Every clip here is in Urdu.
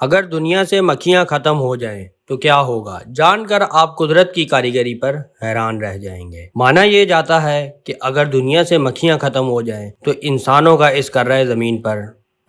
اگر دنیا سے مکھیاں ختم ہو جائیں تو کیا ہوگا؟ جان کر آپ قدرت کی کاریگری پر حیران رہ جائیں گے۔ مانا یہ جاتا ہے کہ اگر دنیا سے مکھیاں ختم ہو جائیں تو انسانوں کا اس کرۂ زمین پر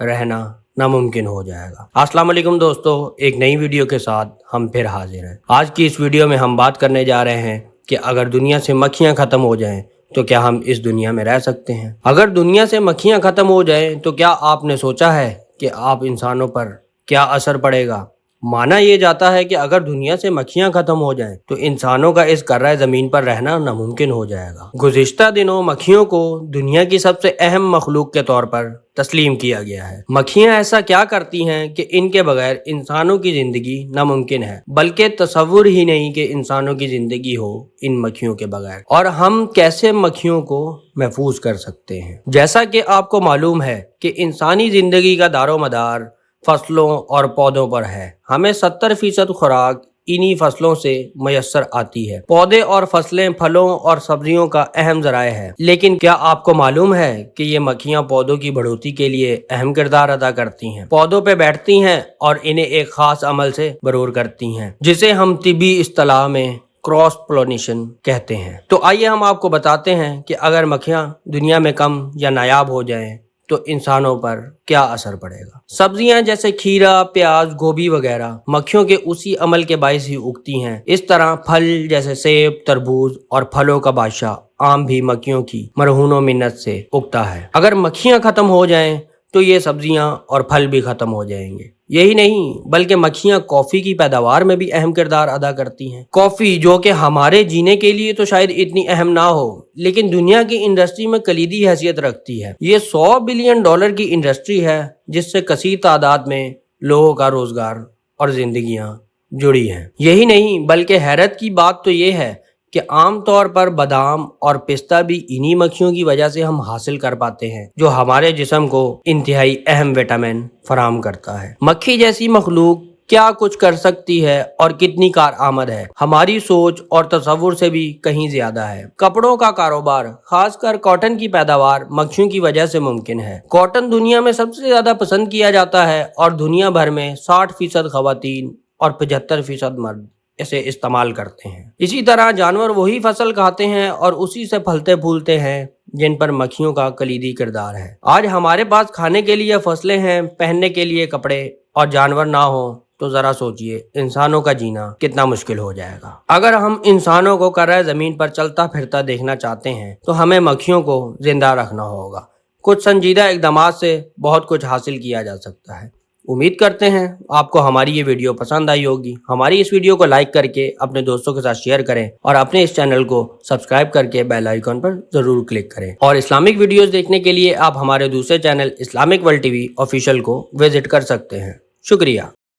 رہنا ناممکن ہو جائے گا۔ السلام علیکم دوستو، ایک نئی ویڈیو کے ساتھ ہم پھر حاضر ہیں۔ آج کی اس ویڈیو میں ہم بات کرنے جا رہے ہیں کہ اگر دنیا سے مکھیاں ختم ہو جائیں تو کیا ہم اس دنیا میں رہ سکتے ہیں؟ اگر دنیا سے مکھیاں ختم ہو جائیں تو کیا آپ نے سوچا ہے کہ آپ انسانوں پر کیا اثر پڑے گا؟ مانا یہ جاتا ہے کہ اگر دنیا سے مکھیاں ختم ہو جائیں تو انسانوں کا اس کرۂ زمین پر رہنا ناممکن ہو جائے گا۔ گزشتہ دنوں مکھیوں کو دنیا کی سب سے اہم مخلوق کے طور پر تسلیم کیا گیا ہے۔ مکھیاں ایسا کیا کرتی ہیں کہ ان کے بغیر انسانوں کی زندگی ناممکن ہے، بلکہ تصور ہی نہیں کہ انسانوں کی زندگی ہو ان مکھیوں کے بغیر۔ اور ہم کیسے مکھیوں کو محفوظ کر سکتے ہیں؟ جیسا کہ آپ کو معلوم ہے کہ انسانی زندگی کا دار و مدار فصلوں اور پودوں پر ہے۔ ہمیں 70% خوراک انہی فصلوں سے میسر آتی ہے۔ پودے اور فصلیں پھلوں اور سبزیوں کا اہم ذرائع ہے، لیکن کیا آپ کو معلوم ہے کہ یہ مکھیاں پودوں کی بڑھوتی کے لیے اہم کردار ادا کرتی ہیں؟ پودوں پہ بیٹھتی ہیں اور انہیں ایک خاص عمل سے برور کرتی ہیں، جسے ہم طبی اصطلاح میں کراس پولینیشن کہتے ہیں۔ تو آئیے ہم آپ کو بتاتے ہیں کہ اگر مکھیاں دنیا میں کم یا نایاب ہو جائیں تو انسانوں پر کیا اثر پڑے گا۔ سبزیاں جیسے کھیرا، پیاز، گوبھی وغیرہ مکھیوں کے اسی عمل کے باعث ہی اگتی ہیں۔ اس طرح پھل جیسے سیب، تربوز اور پھلوں کا بادشاہ آم بھی مکھیوں کی مرہون و منت سے اگتا ہے۔ اگر مکھیاں ختم ہو جائیں تو یہ سبزیاں اور پھل بھی ختم ہو جائیں گے۔ یہی نہیں بلکہ مکھیاں کافی کی پیداوار میں بھی اہم کردار ادا کرتی ہیں۔ کافی جو کہ ہمارے جینے کے لیے تو شاید اتنی اہم نہ ہو، لیکن دنیا کی انڈسٹری میں کلیدی حیثیت رکھتی ہے۔ یہ $100 بلین کی انڈسٹری ہے جس سے کثیر تعداد میں لوگوں کا روزگار اور زندگیاں جڑی ہیں۔ یہی نہیں بلکہ حیرت کی بات تو یہ ہے کہ عام طور پر بادام اور پستہ بھی انہی مکھیوں کی وجہ سے ہم حاصل کر پاتے ہیں، جو ہمارے جسم کو انتہائی اہم وٹامن فراہم کرتا ہے۔ مکھی جیسی مخلوق کیا کچھ کر سکتی ہے اور کتنی کارآمد ہے، ہماری سوچ اور تصور سے بھی کہیں زیادہ ہے۔ کپڑوں کا کاروبار، خاص کر کاٹن کی پیداوار مکھیوں کی وجہ سے ممکن ہے۔ کاٹن دنیا میں سب سے زیادہ پسند کیا جاتا ہے اور دنیا بھر میں 60% خواتین اور 75% مرد اسے استعمال کرتے ہیں۔ اسی طرح جانور وہی فصل کھاتے ہیں اور اسی سے پھلتے پھولتے ہیں جن پر مکھیوں کا کلیدی کردار ہے۔ آج ہمارے پاس کھانے کے لیے فصلیں ہیں، پہننے کے لیے کپڑے، اور جانور نہ ہوں تو ذرا سوچئے انسانوں کا جینا کتنا مشکل ہو جائے گا۔ اگر ہم انسانوں کو کرۂ زمین پر چلتا پھرتا دیکھنا چاہتے ہیں تو ہمیں مکھیوں کو زندہ رکھنا ہوگا۔ کچھ سنجیدہ اقدامات سے بہت کچھ حاصل کیا جا سکتا ہے۔ امید کرتے ہیں آپ کو ہماری یہ ویڈیو پسند آئی ہوگی۔ ہماری اس ویڈیو کو لائک کر کے اپنے دوستوں کے ساتھ شیئر کریں اور اپنے اس چینل کو سبسکرائب کر کے بیل آئیکن پر ضرور کلک کریں۔ اور اسلامک ویڈیوز دیکھنے کے لیے آپ ہمارے دوسرے channel Islamic world T V official کو وزٹ کر سکتے ہیں۔ شکریہ۔